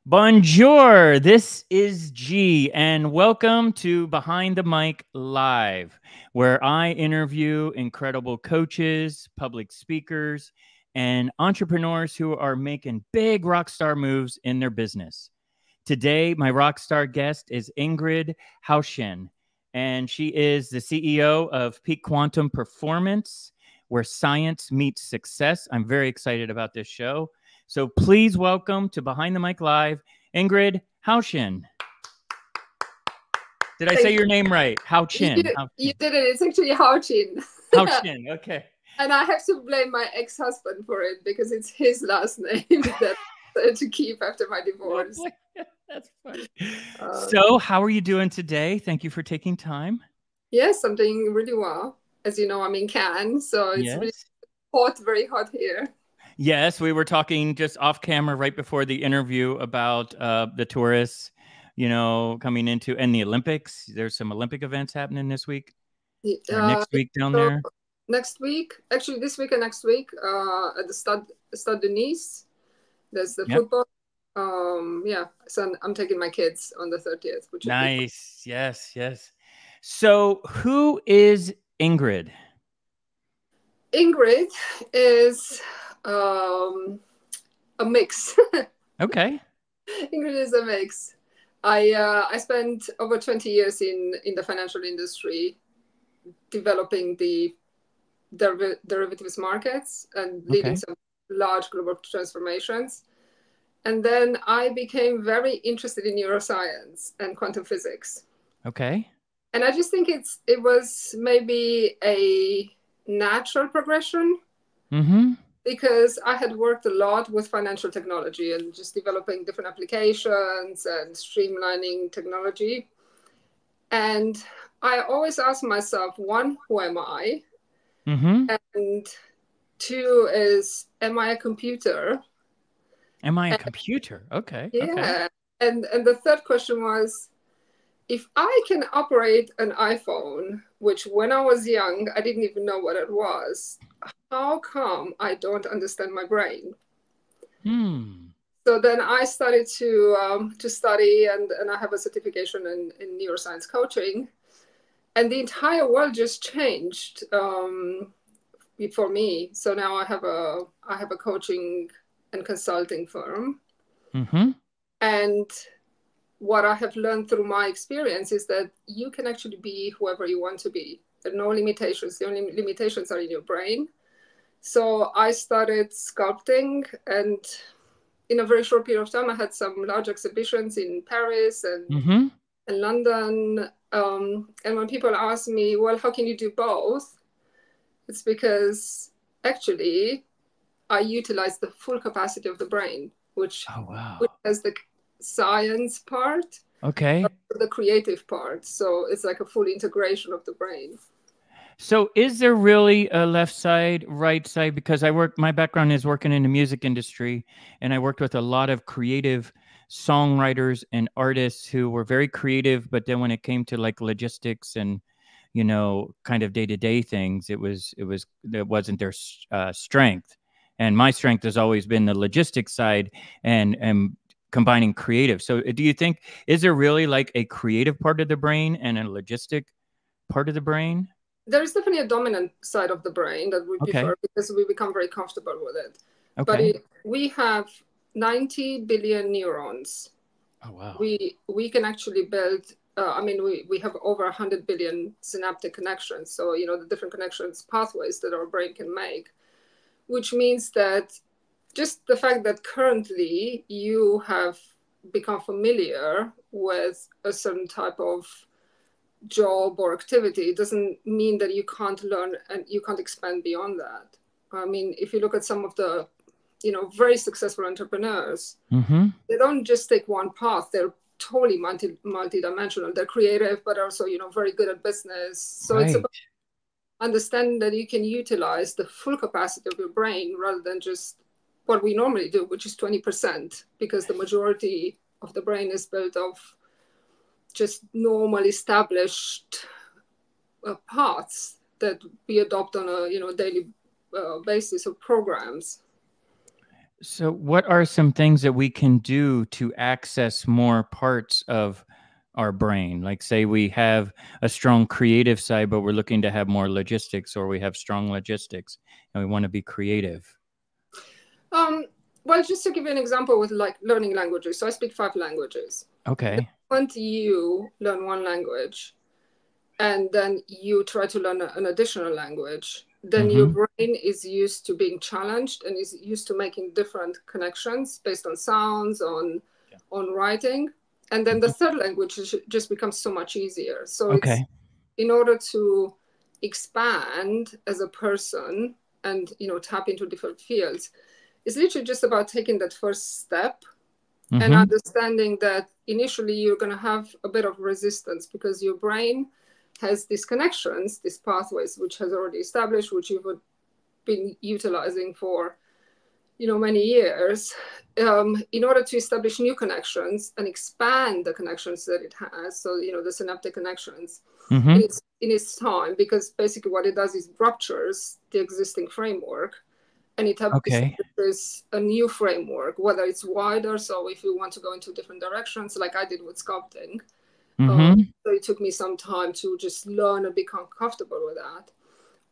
Bonjour, this is G, and welcome to Behind the Mic Live, where I interview incredible coaches, public speakers, and entrepreneurs who are making big rock star moves in their business. Today, my rock star guest is Ingrid Houchin, and she is the CEO of Peak Quantum Performance, where science meets success. I'm very excited about this show. So please welcome to Behind the Mic Live, Ingrid Houchin. Did I say your name right? Houchin. You did it. It's actually Houchin. Houchin, okay. And I have to blame my ex-husband for it because it's his last name that to keep after my divorce. That's funny. So how are you doing today? Thank you for taking time. Yes, I'm doing really well. As you know, I'm in Cannes, so it's really hot, very hot here. Yes, we were talking just off camera right before the interview about the tourists, coming into, and the Olympics. There's some Olympic events happening this week, next week down there. Next week, actually this week and next week at the Stade de Nice. There's the football. So I'm taking my kids on the 30th. Which nice. Yes. So who is Ingrid? Ingrid is a mix. Okay. Ingrid is a mix. I spent over 20 years in the financial industry developing the derivatives markets and leading some large global transformations. And then I became very interested in neuroscience and quantum physics. Okay. And I just think it was maybe a natural progression. Mm-hmm. Because I had worked a lot with financial technology and just developing different applications and streamlining technology. And I always ask myself, one, who am I? Mm-hmm. And two is, am I a computer? Am I a computer? Okay. Yeah. Okay. And the third question was, if I can operate an iPhone, which when I was young, I didn't even know what it was, how come I don't understand my brain? So then I started to study, and I have a certification in neuroscience coaching. And the entire world just changed for me. So now I have a coaching and consulting firm. Mm-hmm. And what I have learned through my experience is that you can actually be whoever you want to be. There are no limitations. The only limitations are in your brain. So I started sculpting, and in a very short period of time, I had some large exhibitions in Paris and London. And when people ask me, well, how can you do both? It's because actually I utilize the full capacity of the brain, which has the science part, the creative part. So it's like a full integration of the brain. So is there really a left side, right side? Because my background is working in the music industry, and I worked with a lot of creative songwriters and artists who were very creative, but then when it came to like logistics and, kind of day-to-day things, it wasn't their strength. And my strength has always been the logistics side and combining creative. So do you think, is there really like a creative part of the brain and a logistic part of the brain? There is definitely a dominant side of the brain that we prefer because we become very comfortable with it. But we have 90 billion neurons. Oh, wow. We can actually build, we have over 100 billion synaptic connections. So, the different connections, pathways that our brain can make, which means that just the fact that currently you have become familiar with a certain type of job or activity doesn't mean that you can't learn and you can't expand beyond that. I mean, if you look at some of the, very successful entrepreneurs, they don't just take one path. They're totally multi-dimensional. They're creative, but also, very good at business. So it's about understanding that you can utilize the full capacity of your brain rather than just what we normally do, which is 20%, because the majority of the brain is built of just normal established paths that we adopt on a daily basis of programs. So, what are some things that we can do to access more parts of our brain? Like, say, we have a strong creative side, but we're looking to have more logistics, or we have strong logistics and we want to be creative. Well, just to give you an example with like learning languages. So I speak 5 languages. The Okay. moment you learn one language and then you try to learn an additional language, then your Mm-hmm. brain is used to being challenged and is used to making different connections based on sounds, on writing. And then the Mm-hmm. third language just becomes so much easier. So it's Okay. in order to expand as a person and tap into different fields, it's literally just about taking that first step and Mm-hmm. understanding that initially you're going to have a bit of resistance because your brain has these connections, these pathways, which has already established, which you've been utilizing for many years, in order to establish new connections and expand the connections that it has. So the synaptic connections Mm-hmm. in its time, because basically what it does is ruptures the existing framework and it Okay. establishes a new framework, whether it's wider. So if you want to go into different directions, like I did with sculpting, Mm-hmm. so it took me some time to just learn and become comfortable with that.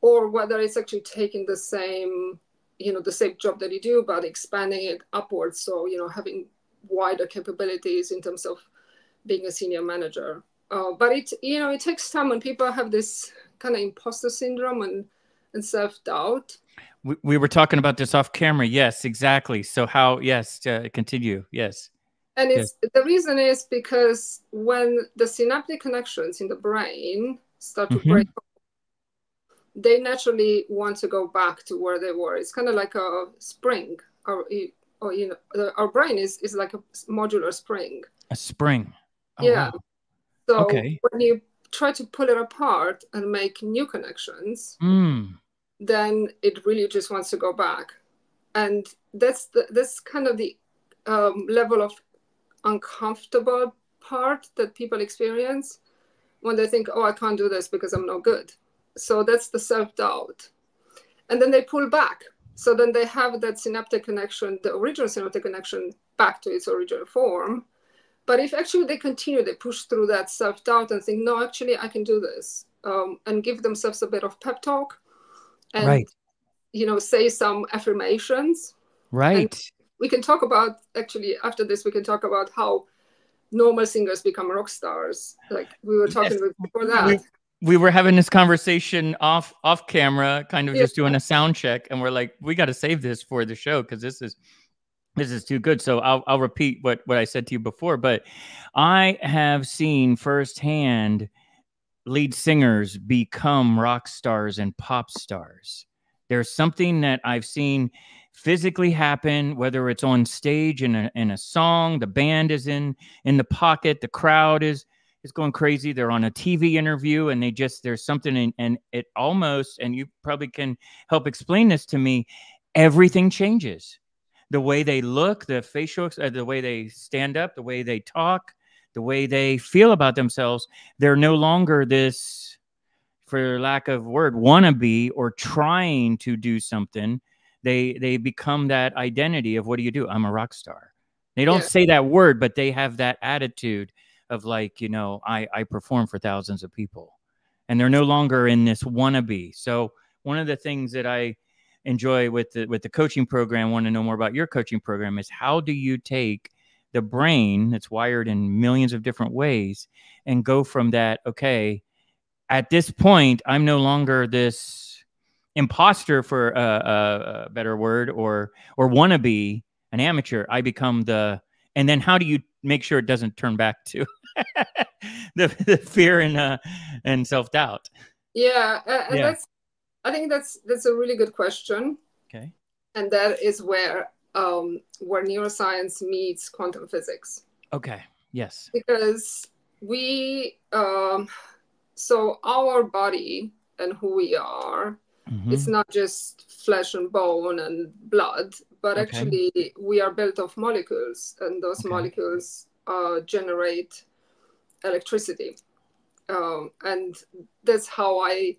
Or whether it's actually taking the same, the same job that you do, but expanding it upwards. So, having wider capabilities in terms of being a senior manager. But it takes time when people have this kind of imposter syndrome and self-doubt. We were talking about this off camera. Yes, exactly. So how? Yes, continue. Yes. And Yes. it's the reason is because when the synaptic connections in the brain start to break, Mm-hmm. they naturally want to go back to where they were. It's kind of like a spring, or our brain is like a modular spring. A spring. Oh Yeah. wow. So Okay. when you try to pull it apart and make new connections, Mm. then it really just wants to go back. And that's kind of the level of uncomfortable part that people experience when they think, oh, I can't do this because I'm no good. So that's the self-doubt. And then they pull back. So then they have that synaptic connection, the original synaptic connection, back to its original form. But if actually they continue, they push through that self-doubt and think, no, actually, I can do this, and give themselves a bit of pep talk and, Right. say some affirmations. And Right. we can talk about, actually, after this, we can talk about how normal singers become rock stars. Like we were Yes. talking about before We that. we were having this conversation off camera, kind of Yeah. just doing a sound check, and we're like, we got to save this for the show because this is too good. So I'll repeat what I said to you before, but I have seen firsthand lead singers become rock stars and pop stars. There's something that I've seen physically happen, whether it's on stage in a song, the band is in the pocket, the crowd is going crazy. They're on a TV interview and there's something and it almost, and you probably can help explain this to me, everything changes. The way they look, the facial, the way they stand up, the way they talk, the way they feel about themselves, they're no longer this, for lack of word, wannabe or trying to do something. They become that identity of, what do you do? I'm a rock star. They don't Yeah. say that word, but they have that attitude of like, I perform for thousands of people. And they're no longer in this wannabe. So one of the things that I enjoy with the coaching program, want to know more about your coaching program, is how do you take the brain that's wired in millions of different ways and go from that, okay, at this point, I'm no longer this imposter, for a better word, or wannabe, an amateur. I become and then how do you make sure it doesn't turn back to the fear and self-doubt? Yeah. And Yeah. I think that's a really good question. Okay. And that is where neuroscience meets quantum physics. Okay. Yes. Because so our body and who we are, it's Mm-hmm. not just flesh and bone and blood, but Okay. actually we are built of molecules, and those Okay. molecules generate electricity. And that's how I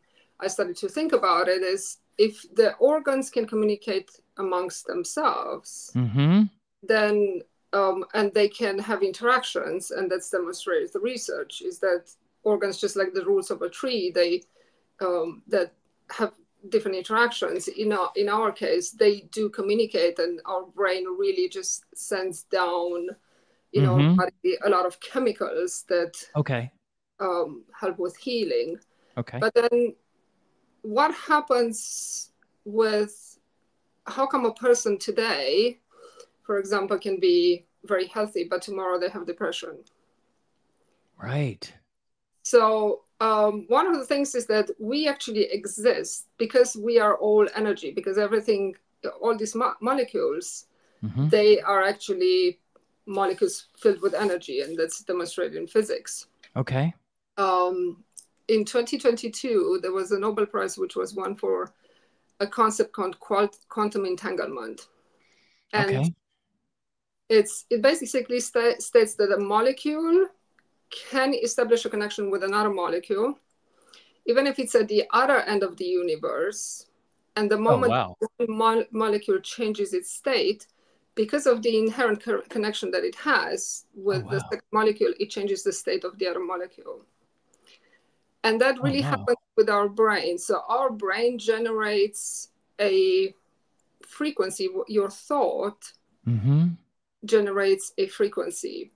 started to think about it, is if the organs can communicate amongst themselves, then and they can have interactions, and that's demonstrated through research, is that organs, just like the roots of a tree, they that have different interactions. In our case, they do communicate, and our brain really just sends down our body a lot of chemicals that help with healing. But then what happens with, how come a person today, for example, can be very healthy, but tomorrow they have depression? Right. So one of the things is that we actually exist because we are all energy, because everything, all these molecules, they are actually molecules filled with energy, and that's demonstrated in physics. Okay. In 2022, there was a Nobel Prize which was won for a concept called quantum entanglement. And it basically states that a molecule can establish a connection with another molecule, even if it's at the other end of the universe. And the moment one molecule changes its state, because of the inherent connection that it has with the second molecule, it changes the state of the other molecule. And that really happens with our brain. So our brain generates a frequency. Your thought generates a frequency,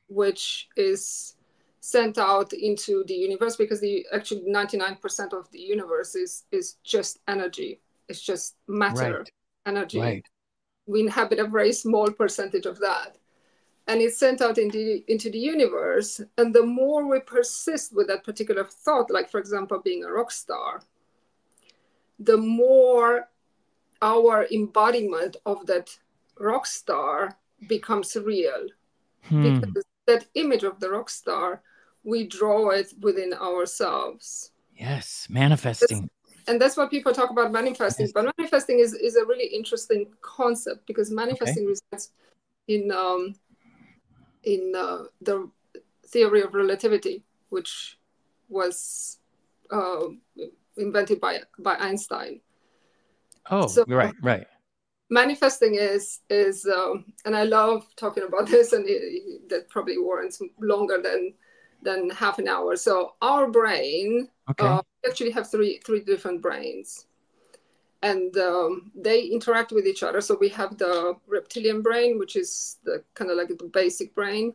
which is sent out into the universe, because actually 99% of the universe is just energy. It's just matter, energy. Right. We inhabit a very small percentage of that. And it's sent out into the universe. And the more we persist with that particular thought, like, for example, being a rock star, the more our embodiment of that rock star becomes real. Because that image of the rock star, we draw it within ourselves. Yes, manifesting. And that's what people talk about, manifesting. Yes. But manifesting is a really interesting concept, because manifesting resides in the theory of relativity, which was invented by Einstein. Oh, so, right. Manifesting is and I love talking about this, and that probably warrants longer than half an hour. So our brain, we actually have three different brains, and they interact with each other. So we have the reptilian brain, which is the kind of like the basic brain,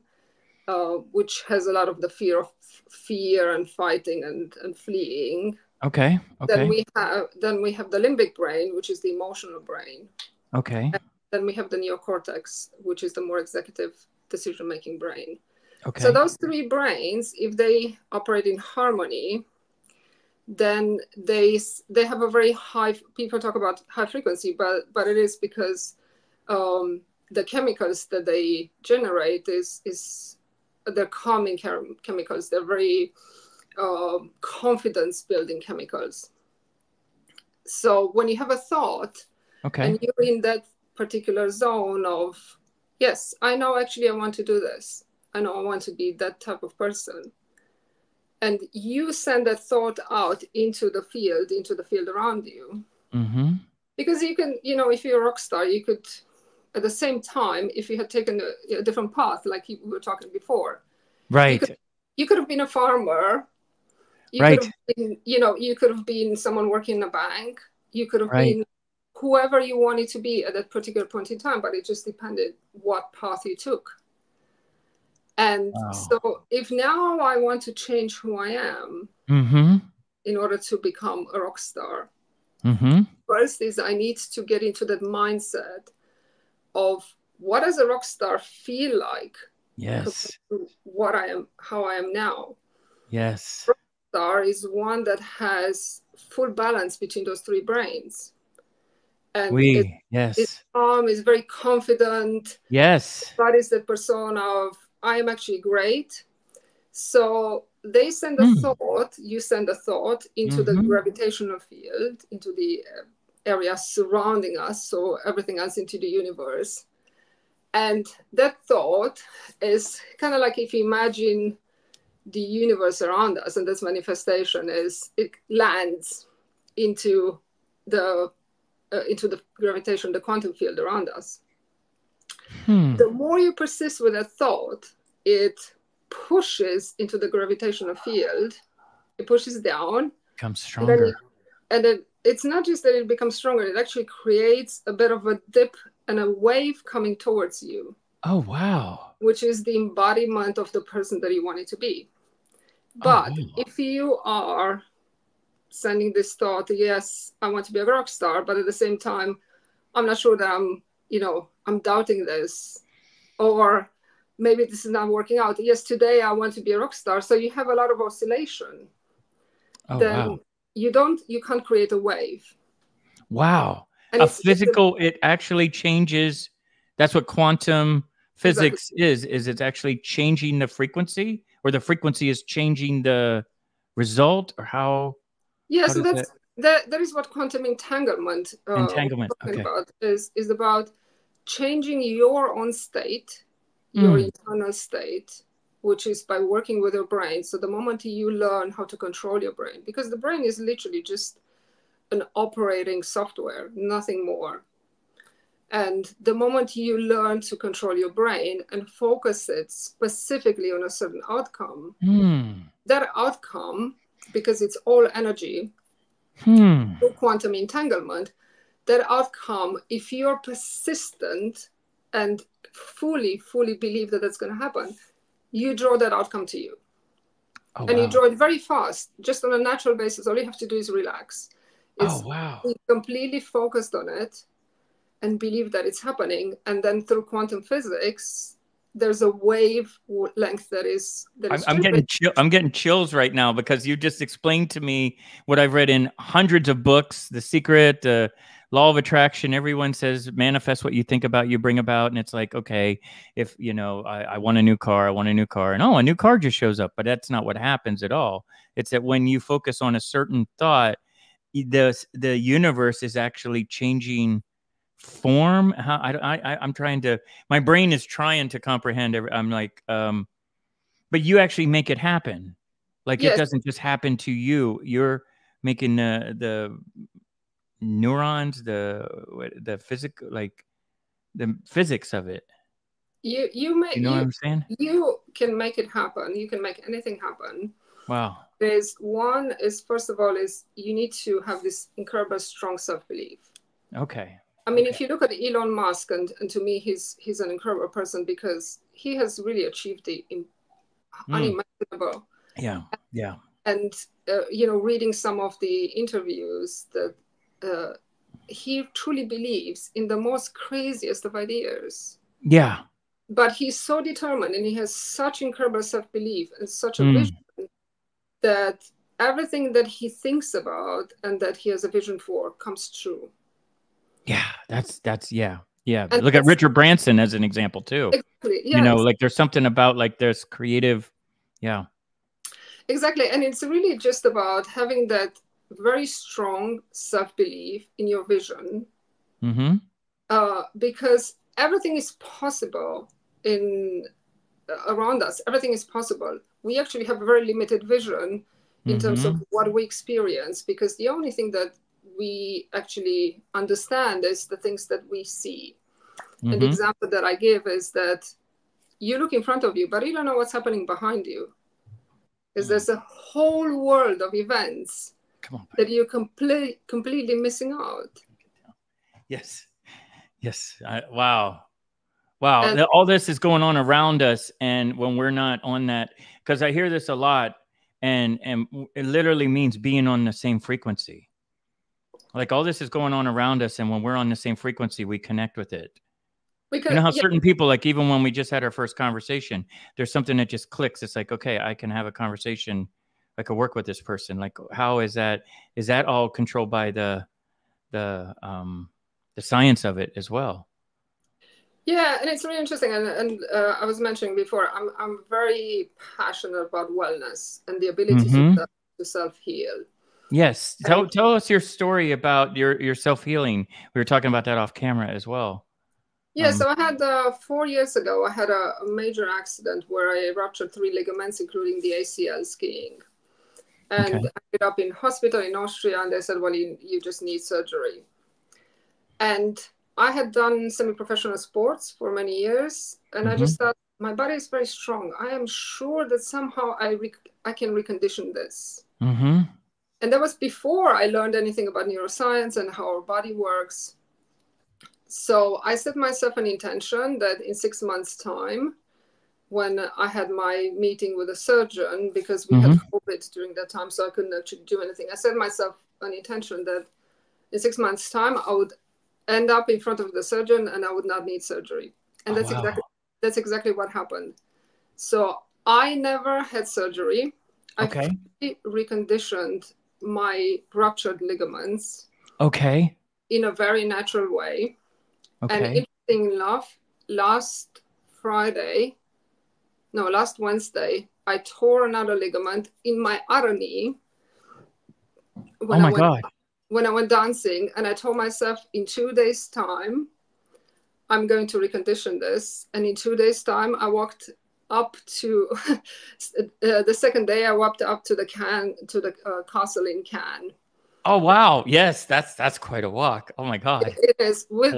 which has a lot of the fear and fighting and fleeing. Okay. Then we have the limbic brain, which is the emotional brain. Okay. And then we have the neocortex, which is the more executive decision-making brain. Okay. So those three brains, if they operate in harmony, then they have a very high, people talk about high frequency, but it is because the chemicals that they generate they're calming chemicals. They're very confidence-building chemicals. So when you have a thought, and you're in that particular zone of, yes, I know actually I want to do this. I know I want to be that type of person. And you send that thought out into the field around you. Because you can, if you're a rock star, you could, at the same time, if you had taken a different path, like we were talking before. Right. You could have been a farmer. You could have been, you could have been someone working in a bank. You could have been whoever you wanted to be at that particular point in time, but it just depended what path you took. And so if now I want to change who I am in order to become a rock star, first is I need to get into that mindset of what does a rock star feel like? Yes. What I am, how I am now. Yes. Rock star is one that has full balance between those three brains. And it's calm, is very confident. Yes. That is the persona of, I am actually great. So they send a thought, you send a thought into the gravitational field, into the area surrounding us, so everything else into the universe. And that thought is kind of like if you imagine the universe around us, and this manifestation is, it lands into the into the gravitation, the quantum field around us. Hmm. The more you persist with a thought, it pushes into the gravitational field. It pushes down, Becomes and then stronger. it's not just that it becomes stronger. It actually creates a bit of a dip and a wave coming towards you. Oh, wow. Which is the embodiment of the person that you want it to be. Oh, But wow. if you are sending this thought, yes, I want to be a rock star, but at the same time, I'm not sure that I'm doubting this, or maybe this is not working out. Yes, today I want to be a rock star. So you have a lot of oscillation. Oh, Then wow. you can't create a wave. Wow. And A it's physical, it actually changes. That's what quantum exactly. physics is it's actually changing the frequency, or the frequency is changing the result, or Yeah, how so does that that is what quantum entanglement we're entanglement? talking Okay. about is about changing your own state, your Mm. internal state, which is by working with your brain. So the moment you learn how to control your brain, because the brain is literally just an operating software, nothing more. And the moment you learn to control your brain and focus it specifically on a certain outcome, Hmm. that outcome, because it's all energy, Hmm. through quantum entanglement, that outcome, if you're persistent and fully believe that that's going to happen, you draw that outcome to you. Oh, And you wow. draw it very fast, just on a natural basis. All you have to do is relax. Oh, Is wow. be completely focused on it and believe that it's happening. And then through quantum physics, there's a wave length that is tripping. I'm getting chills right now because you just explained to me what I've read in hundreds of books. The Secret, the Law of Attraction. Everyone says manifest what you think about, you bring about, and it's like, okay, if I want a new car, I want a new car, and a new car just shows up. But that's not what happens at all. It's that when you focus on a certain thought, the universe is actually changing form. How I'm trying to. My brain is trying to comprehend. I'm like, but you actually make it happen. Like it Yes, doesn't just happen to you. You're making the neurons, the physical, like the physics of it. You know what I'm saying? you can make it happen. You can make anything happen. Wow. There's one is, first of all, is you need to have this incredible strong self-belief. Okay. I mean, Okay. if you look at Elon Musk, and to me, he's an incredible person because he has really achieved the Mm. unimaginable. Yeah. Yeah. And reading some of the interviews, that uh, he truly believes in the most craziest of ideas. Yeah. But he's so determined, and he has such incredible self-belief and such a vision, Mm. that everything that he thinks about and that he has a vision for comes true. Yeah. That's yeah. Yeah. And Look at it's Richard Branson as an example too. exactly, yeah, Like there's something about like there's creative. Yeah. exactly. And it's really just about having that very strong self-belief in your vision, Mm-hmm. because everything is possible in around us. Everything is possible. We actually have a very limited vision in terms of Mm-hmm. what we experience, because the only thing that we actually understand is the things that we see. And the Mm-hmm. example that I give is that you look in front of you, but you don't know what's happening behind you. Because Mm. there's a whole world of events Come on, that buddy. you're completely missing out. Yes. Yes. Wow. Wow. And All this is going on around us. And when we're not on that, because I hear this a lot, and it literally means being on the same frequency. Like all this is going on around us. And when we're on the same frequency, we connect with it. we You can, know how yeah, certain people, like even when we just had our first conversation, there's something that just clicks. It's like, okay, I can have a conversation. I could work with this person. Like, how is that? Is that all controlled by the science of it as well? yeah, and it's really interesting. And I was mentioning before, I'm very passionate about wellness and the ability Mm-hmm. to self heal. Yes. And Tell us your story about your self healing. We were talking about that off camera as well. yeah, so I had 4 years ago, I had a major accident where I ruptured three ligaments, including the ACL skiing. And Okay. I ended up in hospital in Austria, and they said, well, you just need surgery. And I had done semi-professional sports for many years, and I just thought, my body is very strong. I am sure that somehow I can recondition this. And that was before I learned anything about neuroscience and how our body works. So I set myself an intention that in 6 months' time, when I had my meeting with a surgeon, because we had COVID during that time, so I couldn't actually do anything. I set myself an intention that in 6 months' time, I would end up in front of the surgeon and I would not need surgery. And that's exactly what happened. So I never had surgery. I fully reconditioned my ruptured ligaments. Okay. In a very natural way. And interesting enough, last Wednesday, I tore another ligament in my other knee when I went dancing, and I told myself in 2 days' time, I'm going to recondition this. And in 2 days' time, I walked up to the second day, I walked up to the castle in Cannes. Oh wow! Yes, that's quite a walk. Oh my God! It is with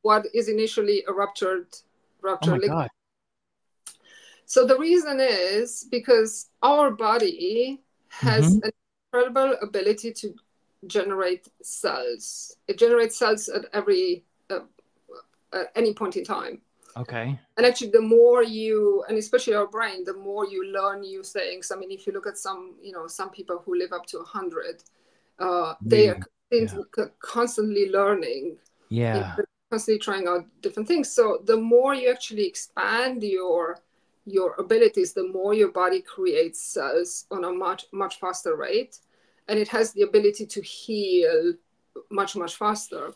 what is initially a ruptured ligament. God. So the reason is because our body has an incredible ability to generate cells. It generates cells at any point in time. Okay. And actually, the more and especially our brain, the more you learn new things. I mean, if you look at some people who live up to 100, they are constantly learning. Yeah. Constantly trying out different things. So the more you actually expand your abilities, the more your body creates cells on a much faster rate, and it has the ability to heal much faster.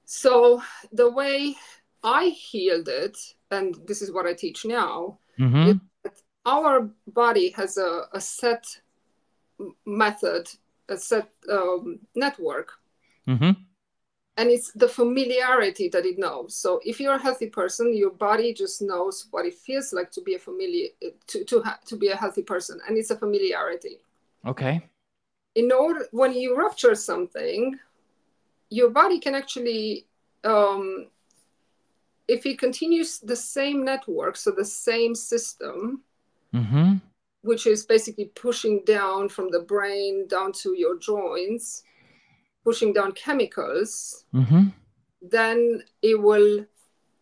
So the way I healed it, and this is what I teach now, is that our body has a set method, a set network. And it's the familiarity that it knows. So if you're a healthy person, your body just knows what it feels like to be to be a healthy person, and it's a familiarity. Okay. When you rupture something, your body can actually, if it continues the same network, so the same system, which is basically pushing down from the brain down to your joints, pushing down chemicals, then it will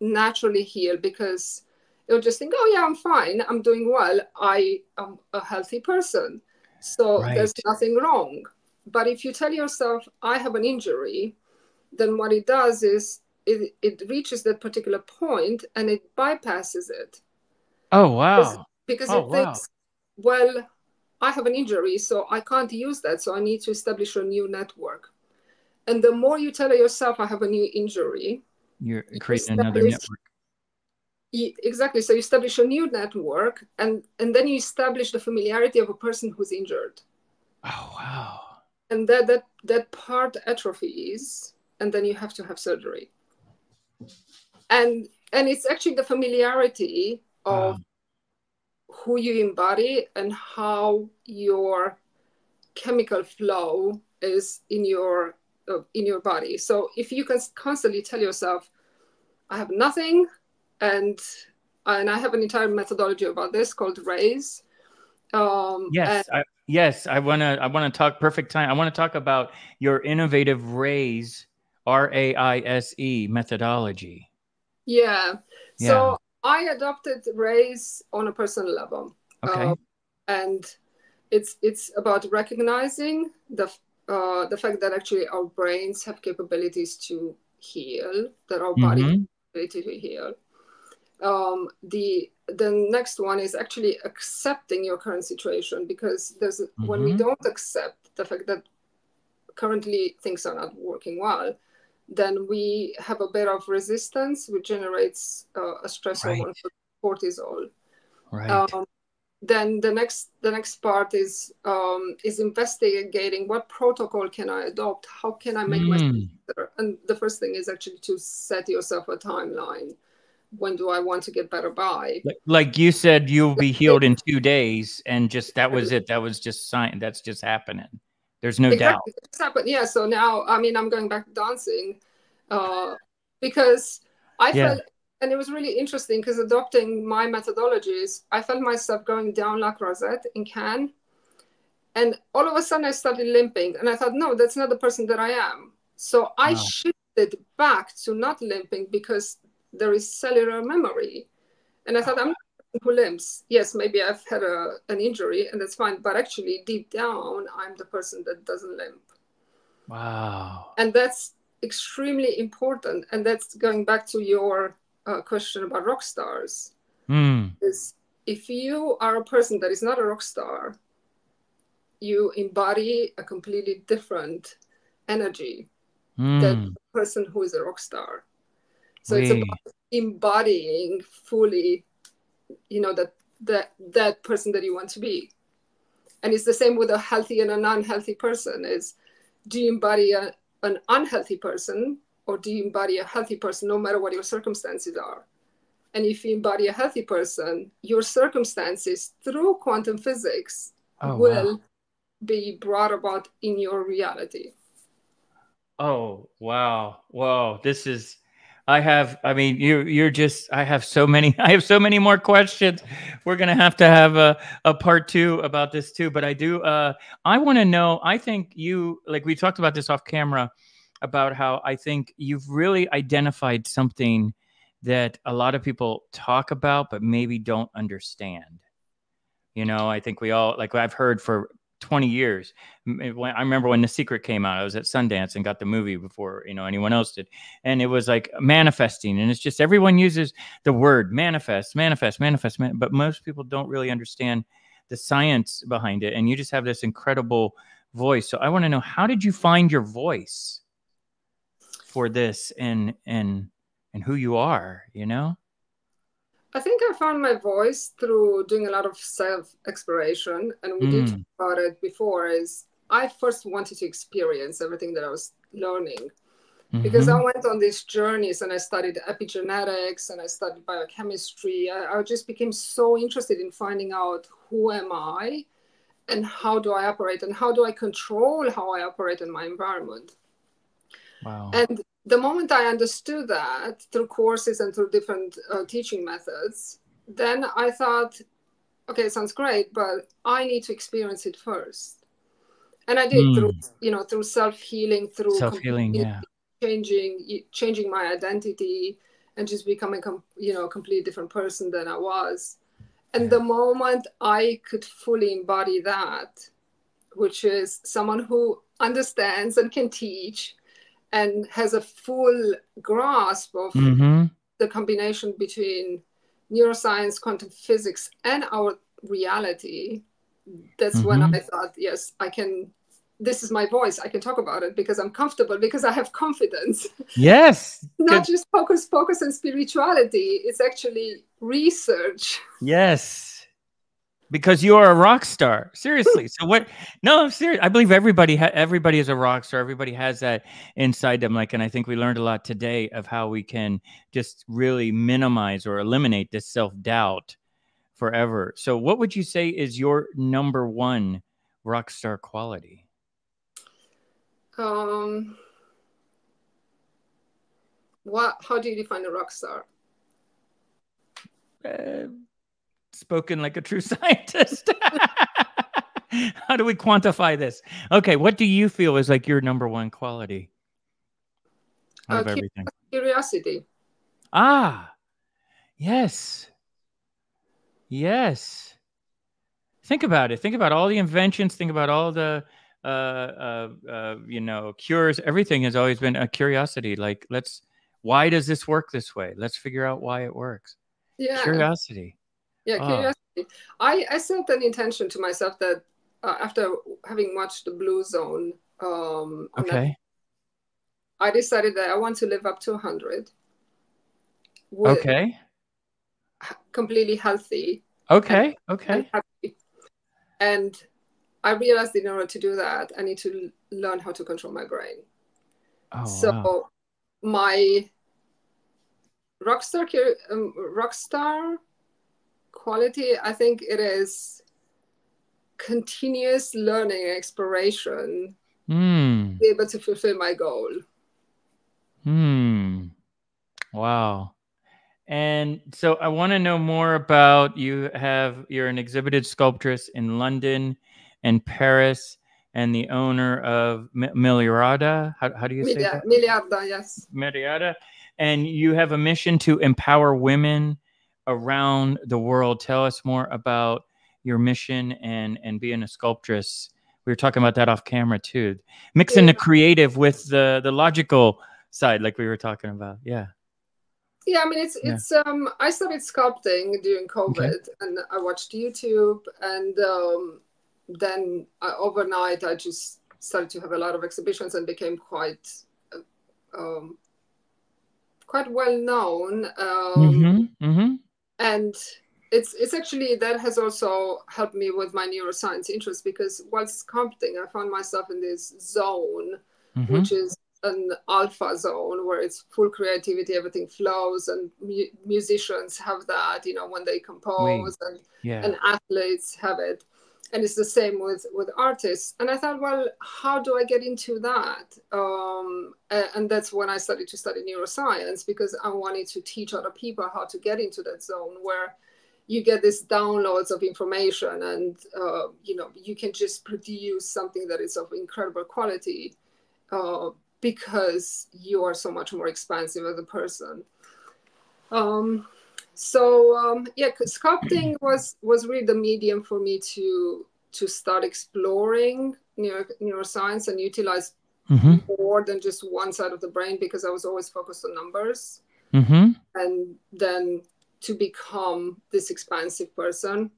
naturally heal, because it'll just think, oh yeah, I'm fine, I'm doing well, I am a healthy person, so there's nothing wrong. But if you tell yourself, I have an injury, then what it does is it reaches that particular point and it bypasses it. Oh wow. Because it thinks, well, I have an injury, so I can't use that, so I need to establish a new network. And the more you tell yourself, I have a new injury, you're creating another network. Exactly. So you establish a new network, and then you establish the familiarity of a person who's injured. Oh, wow. And that part atrophies, and then you have to have surgery. And it's actually the familiarity of who you embody and how your chemical flow is in your body. So if you can constantly tell yourself, I have nothing, and I have an entire methodology about this called RAISE. Yes, I want to talk perfect time. I want to talk about your innovative RAISE, RAISE methodology. Yeah. So I adopted RAISE on a personal level. Okay. And it's about recognizing the fact that actually our brains have capabilities to heal, that our body has the ability to heal. The next one is actually accepting your current situation, because when we don't accept the fact that currently things are not working well, then we have a bit of resistance, which generates a stress hormone, cortisol. Right. Then the next part is investigating what protocol can I adopt, how can I make myself better. And the first thing is actually to set yourself a timeline. when do I want to get better by? Like you said, you'll be healed in 2 days, and just that was it. That was just science. That's just happening. There's no doubt. Exactly. It's happened. Yeah. So now, I mean, I'm going back to dancing because I Yeah. felt, and it was really interesting because adopting my methodologies, I felt myself going down La Croisette in Cannes. And all of a sudden I started limping. And I thought, no, that's not the person that I am. So I Wow. shifted back to not limping because there is cellular memory. And I thought, I'm not the person who limps. Yes, maybe I've had an injury and that's fine. But actually, deep down, I'm the person that doesn't limp. Wow. And that's extremely important. And that's going back to your question about rock stars. Is if you are a person that is not a rock star, you embody a completely different energy than the person who is a rock star. So it's about embodying fully, you know, that person that you want to be. And it's the same with a healthy and an unhealthy person. Is do you embody an unhealthy person, or do you embody a healthy person no matter what your circumstances are? And if you embody a healthy person, your circumstances through quantum physics will be brought about in your reality. Oh, wow. Whoa. This is, I mean, you're just, I have so many, I have so many more questions. We're going to have a part 2 about this too. But I want to know, I think you, like we talked about this off camera, about how I think you've really identified something that a lot of people talk about, but maybe don't understand. You know, I think we all, like I've heard for 20 years. I remember when The Secret came out, I was at Sundance and got the movie before, you know, anyone else did. And it was like manifesting. And it's just everyone uses the word manifest, but most people don't really understand the science behind it. And you just have this incredible voice. So I want to know, how did you find your voice for this and who you are, you know? I think I found my voice through doing a lot of self-exploration, and we did talk about it before. Is I first wanted to experience everything that I was learning, because I went on these journeys and I studied epigenetics and I studied biochemistry. I just became so interested in finding out who am I and how do I operate and how do I control how I operate in my environment. Wow. And the moment I understood that through courses and through different teaching methods, then I thought, okay, it sounds great, but I need to experience it first. And I did through, you know, through self-healing, through Self-healing, yeah. changing my identity and just becoming, you know, a completely different person than I was. And the moment I could fully embody that, which is someone who understands and can teach and has a full grasp of the combination between neuroscience, quantum physics, and our reality, that's when I thought, yes, I can. This is my voice. I can talk about it because I'm comfortable, because I have confidence. Yes. Not just focus and spirituality. It's actually research. Yes. Because you are a rock star. Seriously. So what? No, I'm serious. I believe everybody is a rock star. Everybody has that inside them. Like, and I think we learned a lot today of how we can just really minimize or eliminate this self-doubt forever. So what would you say is your number one rock star quality? How do you define a rock star? Spoken like a true scientist. How do we quantify this? Okay, what do you feel is like your number one quality out of everything? Curiosity. Ah, yes. Yes. Think about it. Think about all the inventions. Think about all the, you know, cures. Everything has always been a curiosity. Like, why does this work this way? Let's figure out why it works. Yeah. Curiosity. Yeah, curiosity. I set an intention to myself that after having watched the Blue Zone, Okay. I decided that I want to live up to 100. Okay. Completely healthy. Okay. And happy. And I realized in order to do that, I need to learn how to control my brain. Oh, so wow. my rock star quality, I think it is continuous learning and exploration to be able to fulfill my goal. Wow. And so I want to know more about you're an exhibited sculptress in London and Paris and the owner of Milliarda. How do you say that? Milliarda, yes. Milliarda. And you have a mission to empower women around the world. Tell us more about your mission and being a sculptress. We were talking about that off camera too. Mixing the creative with the logical side, like we were talking about. Yeah. Yeah, I mean, I started sculpting during COVID, and I watched YouTube, and then overnight I just started to have a lot of exhibitions and became quite well known. And it's actually, that has also helped me with my neuroscience interest, because while sculpting, I found myself in this zone, which is an alpha zone, where it's full creativity, everything flows, and musicians have that, when they compose, and athletes have it, and it's the same with artists. And I thought, well, how do I get into that? And that's when I started to study neuroscience, because I wanted to teach other people how to get into that zone where you get these downloads of information, and you can just produce something that is of incredible quality, because you are so much more expansive as a person. Sculpting was really the medium for me to start exploring neuroscience and utilize more than just one side of the brain, because I was always focused on numbers. And then to become this expansive person.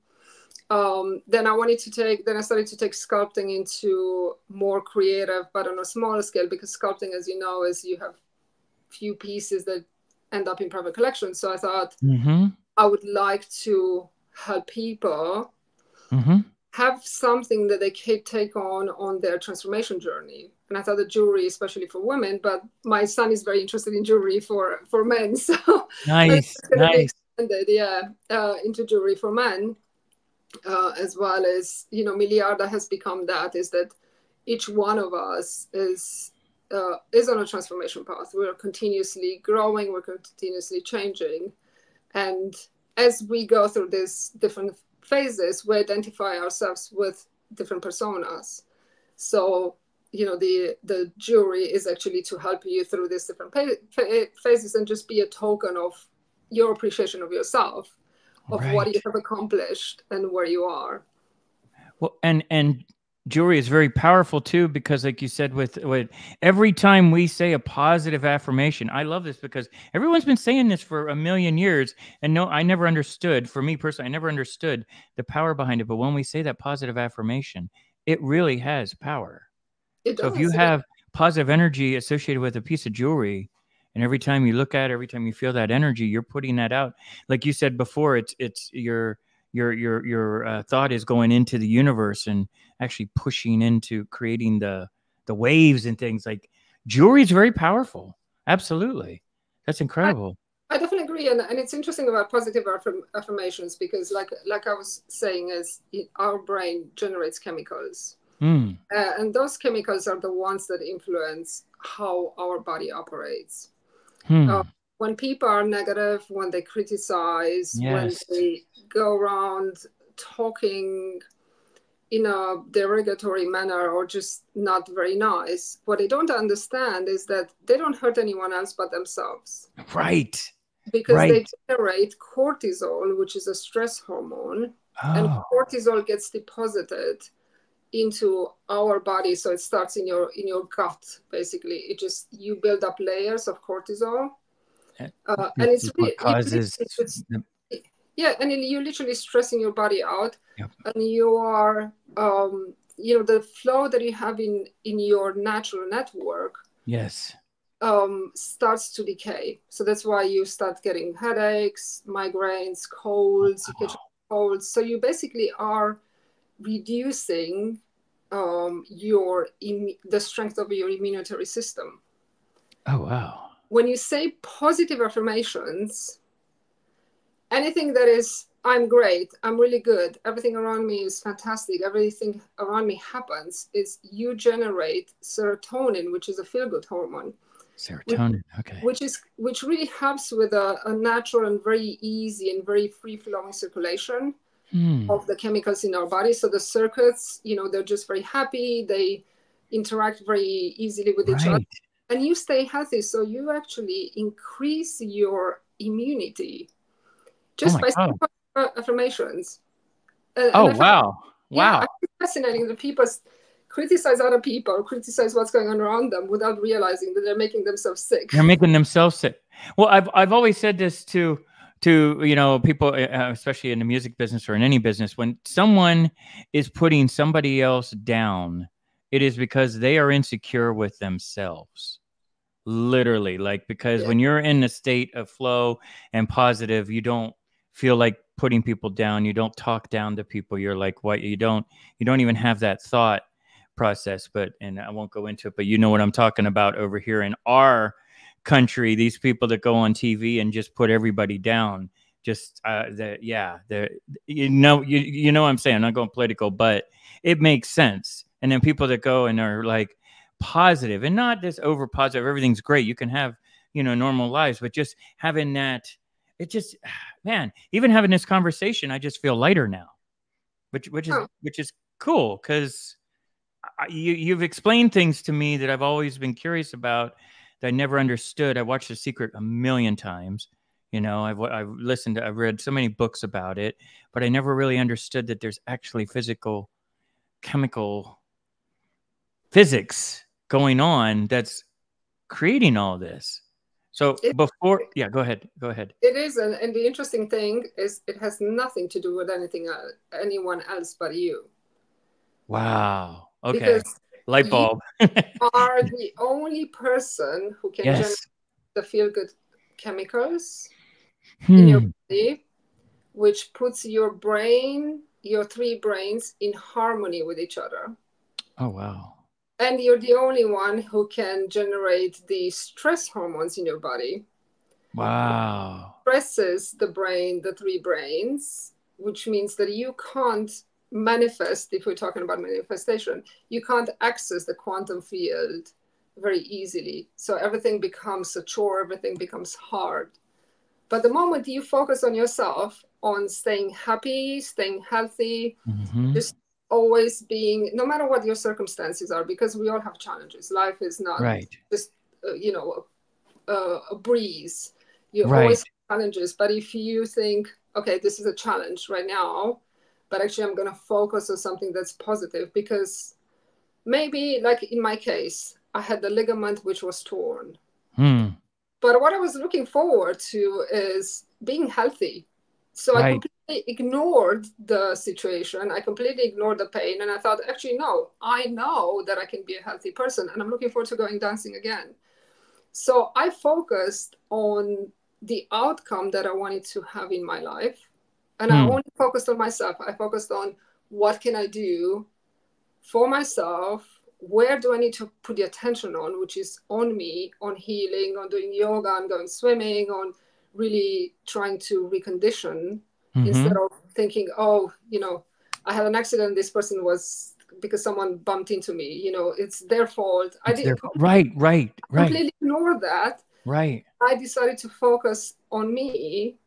Then I started to take sculpting into more creative, but on a smaller scale, because sculpting, as you know, is you have few pieces that end up in private collections. So I thought I would like to help people have something that they can take on their transformation journey. And I thought the jewelry, especially for women, but my son is very interested in jewelry for men. So nice. Into jewelry for men, as well as, Milliarda has become that, is that each one of us is on a transformation path. We're continuously growing, we're continuously changing. And as we go through these different phases, we identify ourselves with different personas. So, the jewelry is actually to help you through these different phases, and just be a token of your appreciation of yourself, of what you have accomplished and where you are. Well, and jewelry is very powerful too, because like you said, with every time we say a positive affirmation, I love this, because everyone's been saying this for a million years, and no, I never understood, for me personally, I never understood the power behind it. But when we say that positive affirmation, it really has power. It does. So if you have positive energy associated with a piece of jewelry, and every time you look at it, every time you feel that energy, you're putting that out. Like you said before, it's your thought is going into the universe and actually pushing into creating the waves and things. Like jewelry is very powerful. Absolutely. That's incredible. I definitely agree. And it's interesting about positive affirmations, because like I was saying, is our brain generates chemicals. And those chemicals are the ones that influence how our body operates. When people are negative, when they criticize, when they go around talking in a derogatory manner or just not very nice, what they don't understand is that they don't hurt anyone else but themselves. Right. Because they generate cortisol, which is a stress hormone, and cortisol gets deposited into our body. So it starts in your gut, basically. You build up layers of cortisol, and it's really causes and you're literally stressing your body out. And you are the flow that you have in your natural network starts to decay. So that's why you start getting headaches, migraines, colds. You catch colds. So you basically are reducing the strength of your immunitary system. Oh, wow. when you say positive affirmations, anything that is, I'm great, I'm really good, everything around me is fantastic, everything around me happens, is you generate serotonin, which is a feel-good hormone. Serotonin, okay. Which really helps with a natural and very easy and very free-flowing circulation of the chemicals in our body. So the circuits, they're just very happy, they interact very easily with each other, and you stay healthy. So you actually increase your immunity just by simple affirmations. Wow. Yeah, I think it's fascinating that people criticize other people, criticize what's going on around them without realizing that they're making themselves sick. They're making themselves sick. Well, I've always said this to people, especially in the music business or in any business, when someone is putting somebody else down, it is because they are insecure with themselves. Literally, like, because when you're in a state of flow and positive, you don't feel like putting people down. You don't talk down to people. You're like, what? You don't even have that thought process. And I won't go into it, but you know what I'm talking about over here in our country, these people that go on TV and just put everybody down. Just you know what I'm saying. I'm not going political, but it makes sense. And then people that go and are like positive, and not this over positive, everything's great, you can have normal lives, but just having that, it just, man, even having this conversation, I just feel lighter now, which is cool, because you've explained things to me that I've always been curious about, that I never understood. I watched The Secret a million times. I've listened to, I've read so many books about it, but I never really understood that there's actually physical, chemical physics going on that's creating all this. So go ahead. It is, and the interesting thing is it has nothing to do with anyone else but you. Wow. Okay. Because light bulb. You are the only person who can generate the feel-good chemicals in your body, which puts your three brains in harmony with each other. Oh, wow. And you're the only one who can generate the stress hormones in your body. Wow. It stresses the brain, the three brains, which means that you can't manifest, if we're talking about manifestation, you can't access the quantum field very easily. So everything becomes a chore, everything becomes hard. But the moment you focus on yourself, on staying happy, staying healthy, just always being, no matter what your circumstances are, because we all have challenges. Life is not just, a breeze. You always have challenges. But if you think, okay, this is a challenge right now, but actually I'm going to focus on something that's positive, because maybe, like in my case, I had the ligament which was torn. But what I was looking forward to is being healthy. So I completely ignored the situation. I completely ignored the pain. And I thought, actually, no, I know that I can be a healthy person. And I'm looking forward to going dancing again. So I focused on the outcome that I wanted to have in my life. And I only focused on myself. I focused on what can I do for myself? Where do I need to put the attention on, which is on me, on healing, on doing yoga, on going swimming, on really trying to recondition, instead of thinking, oh, I had an accident. This person was, because someone bumped into me, it's their fault. I didn't completely ignore that. I decided to focus on me,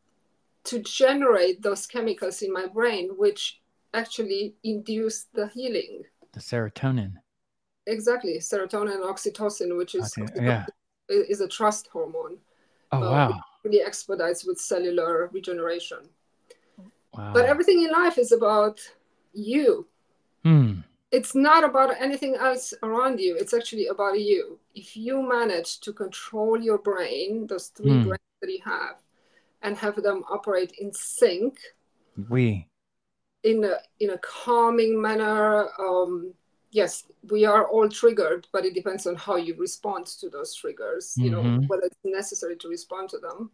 to generate those chemicals in my brain, which actually induce the healing. The serotonin. Exactly. Serotonin and oxytocin, which is a trust hormone. Oh, wow. It really expedites with cellular regeneration. Wow. But everything in life is about you. It's not about anything else around you. It's actually about you. If you manage to control your brain, those three brains that you have, and have them operate in sync, in a calming manner. Yes, we are all triggered, but it depends on how you respond to those triggers, whether it's necessary to respond to them.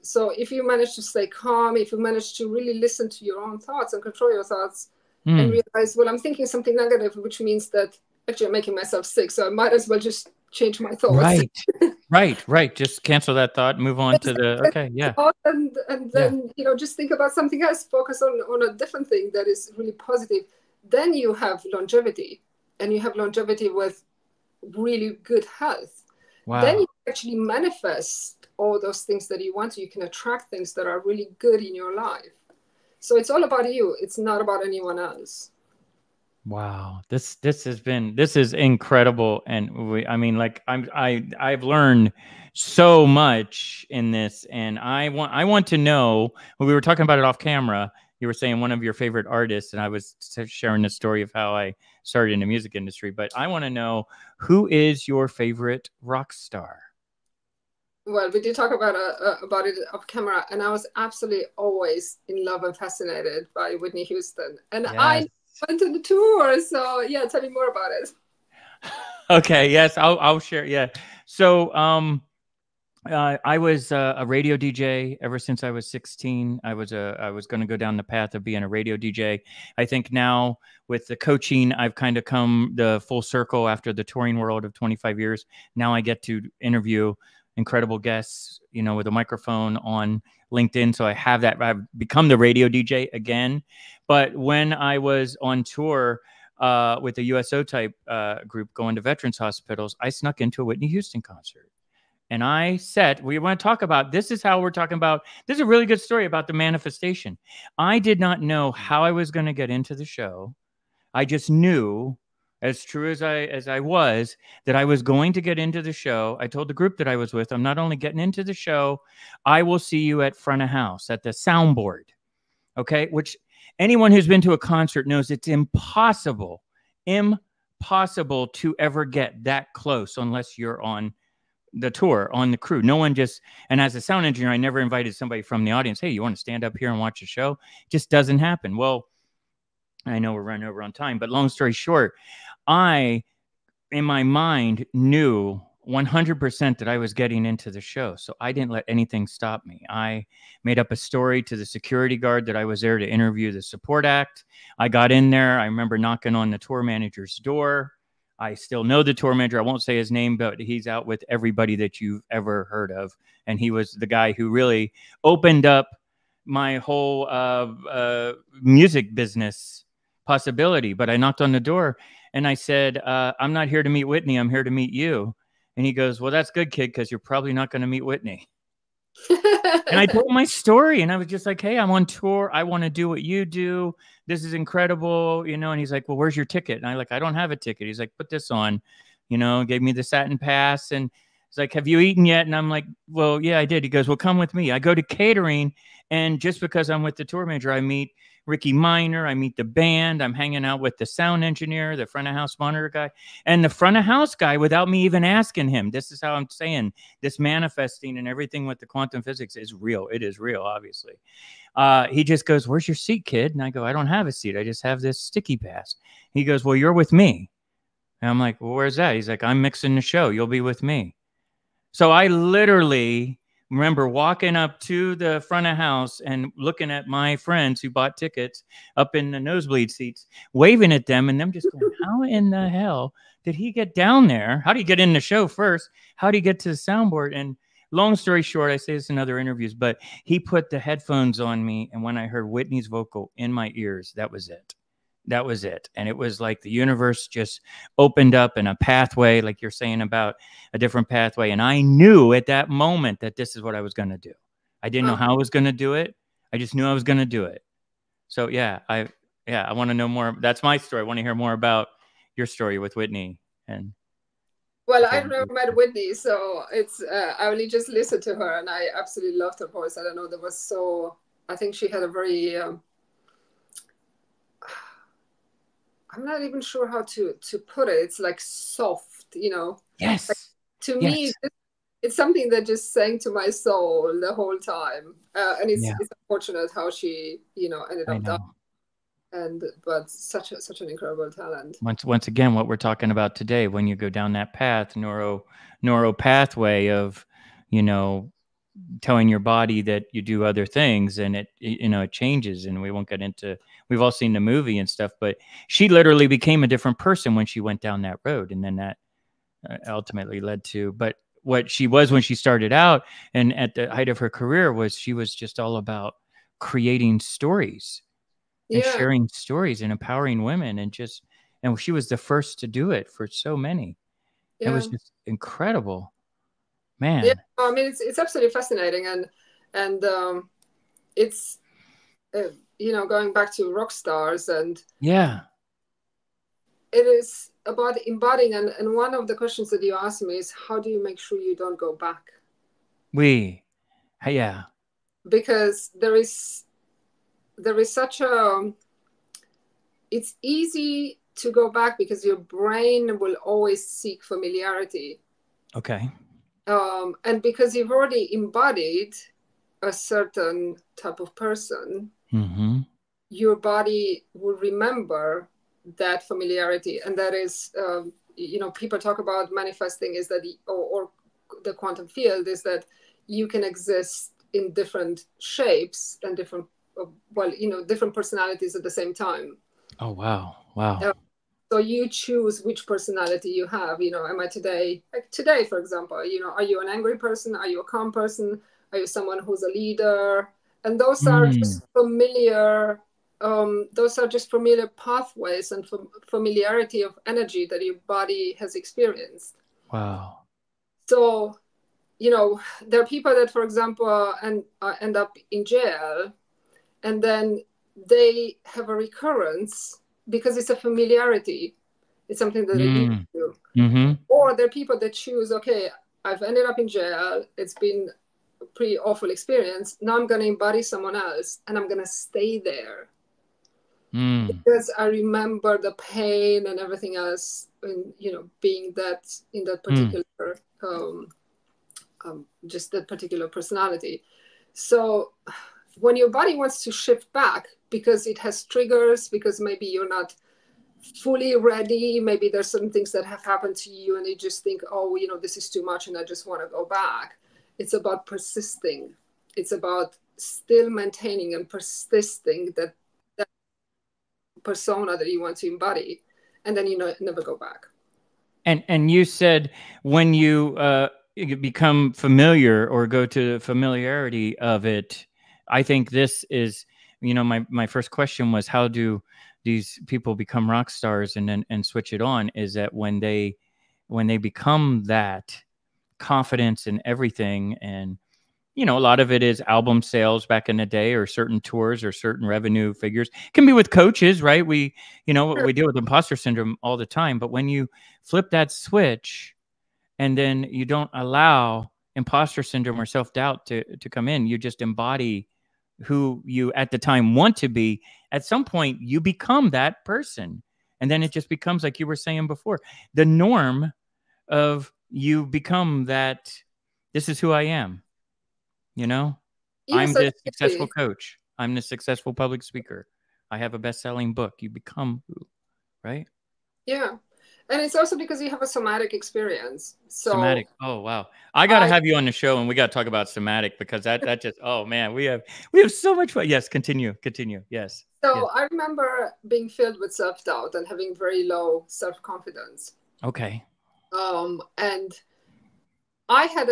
So if you manage to stay calm, if you manage to really listen to your own thoughts and control your thoughts, and realize, well, I'm thinking something negative, which means that actually I'm making myself sick, so I might as well just change my thoughts. Right. Right. Just cancel that thought. Move on to the, okay. Yeah. And then, just think about something else, focus on a different thing that is really positive. Then you have longevity, and you have longevity with really good health. Wow. Then you actually manifest all those things that you want. You can attract things that are really good in your life. So it's all about you. It's not about anyone else. Wow, this is incredible, and I've learned so much in this, and I want to know. When we were talking about it off camera, you were saying one of your favorite artists, and I was sharing the story of how I started in the music industry. But I want to know, who is your favorite rock star? Well, we did talk about it off camera, and I was absolutely always in love and fascinated by Whitney Houston, and Yes. I went to the tour. So yeah, tell me more about it. Okay. Yes, I'll share. Yeah. So I was a radio DJ ever since I was 16. I was going to go down the path of being a radio DJ. I think now with the coaching, I've kind of come the full circle after the touring world of 25 years. Now I get to interview incredible guests, with a microphone on LinkedIn. So I have that. I've become the radio DJ again. But when I was on tour with the USO type group going to veterans hospitals, I snuck into a Whitney Houston concert. And we want to talk about, this is how we're talking about, this is a really good story about the manifestation. I did not know how I was going to get into the show. I just knew, as true as I was, that I was going to get into the show. I told the group that I was with, I'm not only getting into the show, I will see you at front of house at the soundboard. Okay. Which anyone who's been to a concert knows it's impossible to ever get that close unless you're on the tour, on the crew. No one just, and as a sound engineer, I never invited somebody from the audience, hey, you want to stand up here and watch a show? It just doesn't happen. Well, I know we're running over on time, but long story short, I, in my mind, knew 100% that I was getting into the show. So I didn't let anything stop me. I made up a story to the security guard that I was there to interview the support act. I got in there. I remember knocking on the tour manager's door. I still know the tour manager. I won't say his name, but he's out with everybody that you've ever heard of. And he was the guy who really opened up my whole music business possibility. But I knocked on the door and I said, I'm not here to meet Whitney. I'm here to meet you. And he goes, well, that's good, kid, because you're probably not going to meet Whitney. And I told my story, and I was just like, hey, I'm on tour. I want to do what you do. This is incredible, And he's like, well, where's your ticket? And I like, I don't have a ticket. He's like, put this on, gave me the satin pass. And he's like, have you eaten yet? And I'm like, well, yeah, I did. He goes, well, come with me. I go to catering. And just because I'm with the tour manager, I meet Ricky Minor, I meet the band, I'm hanging out with the sound engineer, the front of house monitor guy, and the front of house guy without me even asking him. This is how I'm saying this manifesting and everything with the quantum physics is real. It is real, obviously. He just goes, where's your seat, kid? And I go, I don't have a seat. I just have this sticky pass. He goes, well, you're with me. And I'm like, well, where's that? He's like, I'm mixing the show. You'll be with me. So I literally remember walking up to the front of house and looking at my friends who bought tickets up in the nosebleed seats, waving at them, and them just going, how in the hell did he get down there? How do you get in the show first? How do you get to the soundboard? And long story short, I say this in other interviews, but he put the headphones on me, and when I heard Whitney's vocal in my ears, that was it. That was it. And it was like the universe just opened up in a pathway, like you're saying about a different pathway. And I knew at that moment that this is what I was going to do. I didn't know how I was going to do it. I just knew I was going to do it. So yeah, I want to know more. That's my story. I want to hear more about your story with Whitney. And well, I've never met Whitney, so it's I only just listened to her, and I absolutely loved her voice. I don't know, I think she had a very I'm not even sure how to put it. It's like soft, Yes. Like, to me, it's something that just sang to my soul the whole time. And it's unfortunate how she, ended up dying. But such an incredible talent. Once again, what we're talking about today, when you go down that path, neuro pathway of, telling your body that you do other things, and it changes. And we won't get into, we've all seen the movie and stuff, but she literally became a different person when she went down that road. And then ultimately led to. But what she was when she started out and at the height of her career was she was just all about creating stories and Yeah. sharing stories and empowering women and she was the first to do it for so many. It Yeah. was just incredible, Yeah. man. I mean, it's absolutely fascinating, and it's going back to rock stars, and Yeah. it is about embodying. And one of the questions that you asked me is, how do you make sure you don't go back? Yeah. Because there is such a, it's easy to go back because your brain will always seek familiarity. Okay. And because you've already embodied a certain type of person, Mm-hmm. your body will remember that familiarity. And that is, people talk about manifesting is that, or the quantum field is that you can exist in different shapes and different, different personalities at the same time. Oh, wow. Wow. So you choose which personality you have. Am I today, like today, for example, are you an angry person? Are you a calm person? Are you someone who's a leader? And those are just familiar, pathways and familiarity of energy that your body has experienced. Wow. So, there are people that, for example, end up in jail, and then they have a recurrence because it's a familiarity. It's something that they're used to. Mm-hmm. Or there are people that choose, okay, I've ended up in jail. It's been a pretty awful experience. Now I'm going to embody someone else and I'm going to stay there. Because I remember the pain and everything else, and being that in that particular, just that particular personality. So when your body wants to shift back because it has triggers, because maybe you're not fully ready, maybe there's certain things that have happened to you and you just think, oh, this is too much and I just want to go back. It's about persisting. It's about still maintaining and persisting that persona that you want to embody, and then never go back. And you said when you become familiar or go to the familiarity of it, I think this is, my first question was, how do these people become rock stars and switch it on? Is that when they become that confidence in everything, and a lot of it is album sales back in the day, or certain tours, or certain revenue figures. It can be with coaches, right? We deal with imposter syndrome all the time. But when you flip that switch and then you don't allow imposter syndrome or self-doubt to come in, you just embody who you at the time want to be. At some point, you become that person. And then it just becomes, like you were saying before, the norm of you become that. This is who I am. I'm Yes, this successful absolutely. coach. I'm this successful public speaker. I have a best-selling book. You become who, right? Yeah. And it's also because you have a somatic experience. So Somatic. Oh, wow. I got to I have you on the show, and we got to talk about somatic, because that just, oh man, we have so much fun. Yes. Continue. Yes. Yes. so I remember being filled with self-doubt and having very low self-confidence. Okay. And I had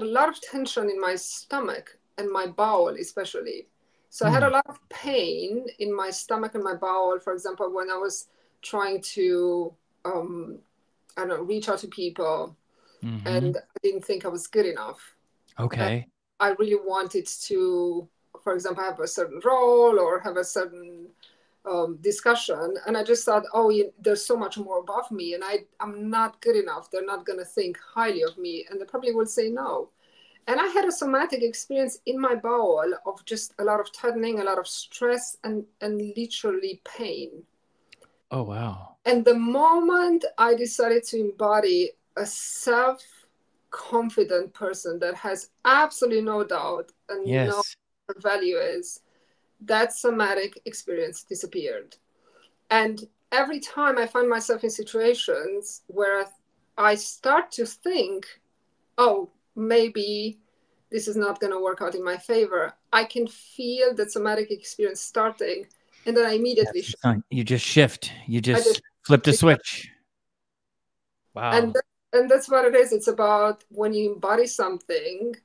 a lot of tension in my stomach and my bowel especially. So I had a lot of pain in my stomach and my bowel, for example, when I was trying to I don't know, reach out to people, and I didn't think I was good enough. Okay. I really wanted to, for example, have a certain role or have a certain discussion, and I just thought, oh, there's so much more above me, and I'm not good enough. They're not going to think highly of me, and they probably will say no. And I had a somatic experience in my bowel of just a lot of tightening, a lot of stress, and literally pain. Oh, wow. And the moment I decided to embody a self-confident person that has absolutely no doubt and no Yes. value is, that somatic experience disappeared. And every time I find myself in situations where I start to think, oh, maybe this is not going to work out in my favor, I can feel that somatic experience starting. And then I immediately You just shift. You I just just flip the switch. and Wow. And that's what it is. It's about when you embody something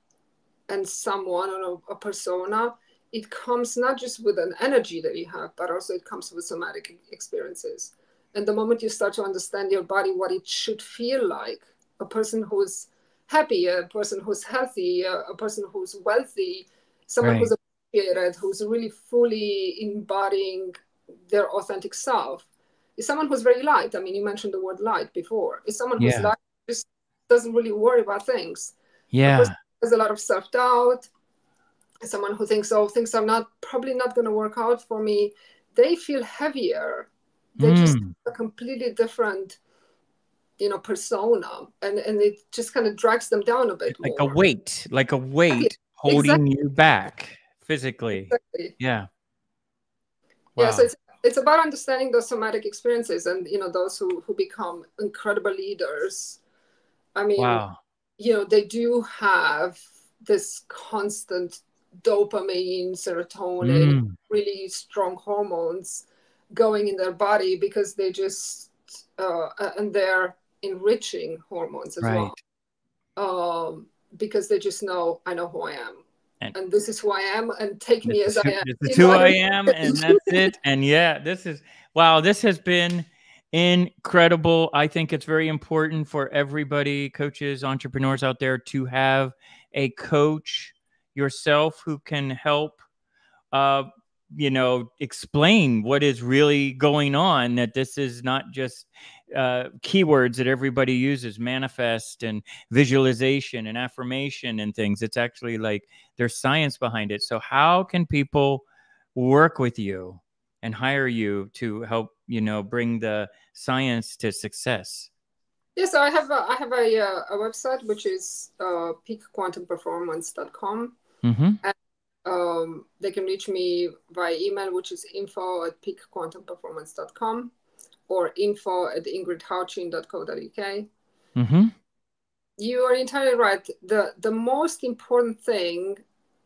and someone or a persona, it comes not just with an energy that you have, but also it comes with somatic experiences. And the moment you start to understand your body, what it should feel like, a person who's happy, a person who's healthy, a person who's wealthy, someone Right. who's appreciated, who's really fully embodying their authentic self, is someone who's very light. I mean, you mentioned the word light before. Is someone who's Yeah. light, just doesn't really worry about things. A person Yeah. who has a lot of self-doubt, someone who thinks, oh, things are not probably not going to work out for me, they feel heavier. They just a completely different, persona, and it just kind of drags them down a bit Like a more. weight, Yeah, holding exactly. you back physically. Exactly. Yeah. Yeah, so Wow. it's about understanding those somatic experiences, and those who become incredible leaders. I mean, Wow. they do have this constant dopamine, serotonin, Mm, really strong hormones going in their body because they just and they're enriching hormones as well, right. because they just know, I know who I am, And and this is who I am, and take me as I am. this is who I I don't. am, and that's it. And yeah, wow, this has been incredible. I think it's very important for everybody, coaches, entrepreneurs out there, to have a coach yourself who can help uh, explain what is really going on, that this is not just keywords that everybody uses, manifest and visualization and affirmation and things. It's actually like there's science behind it. So how can people work with you and hire you to help, bring the science to success? Yeah, so I have a website which is peakquantumperformance.com. Mm-hmm. They can reach me via email, which is info@peakquantumperformance.com, or info@ingridhouchin.co.uk. Mm-hmm. You are entirely right. The most important thing,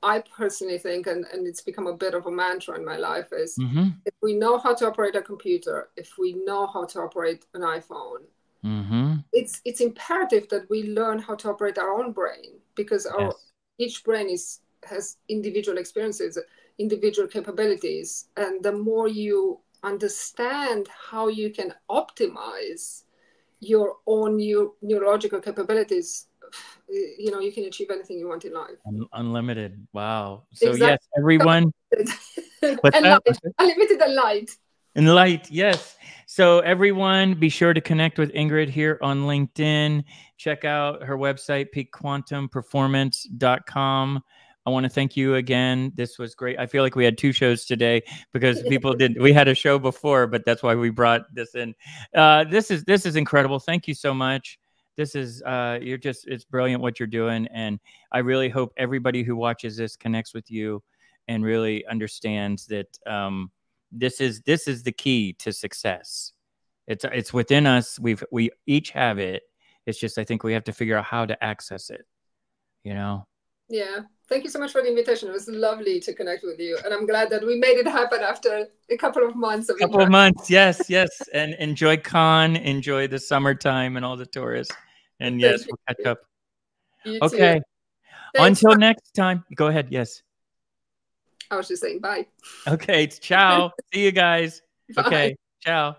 I personally think, and it's become a bit of a mantra in my life, is Mm-hmm. if we know how to operate a computer, if we know how to operate an iPhone, Mm-hmm. it's imperative that we learn how to operate our own brain, because Yes. each brain has individual experiences, individual capabilities, and the more you understand how you can optimize your own neurological capabilities, you can achieve anything you want in life. Unlimited. Wow. So Exactly. yes, everyone. What's And that? light, unlimited and light. And light, yes. So everyone, be sure to connect with Ingrid here on LinkedIn. Check out her website, peakquantumperformance.com. I want to thank you again. This was great. I feel like we had two shows today because we had a show before, but that's why we brought this in. This is incredible. Thank you so much. This is it's brilliant what you're doing. And I really hope everybody who watches this connects with you and really understands that this is the key to success. It's within us. We each have it. It's just I think we have to figure out how to access it. Yeah. Thank you so much for the invitation. It was lovely to connect with you. And I'm glad that we made it happen after a couple of months of Couple of interaction. months, yes, yes. And enjoy Cannes, enjoy the summertime and all the tourists. And yes, Thank we'll catch you. up. You too. Okay. Thanks. Until next time. Go ahead. Yes. I was just saying bye. Okay. Ciao. See you guys. Bye. Okay. Ciao.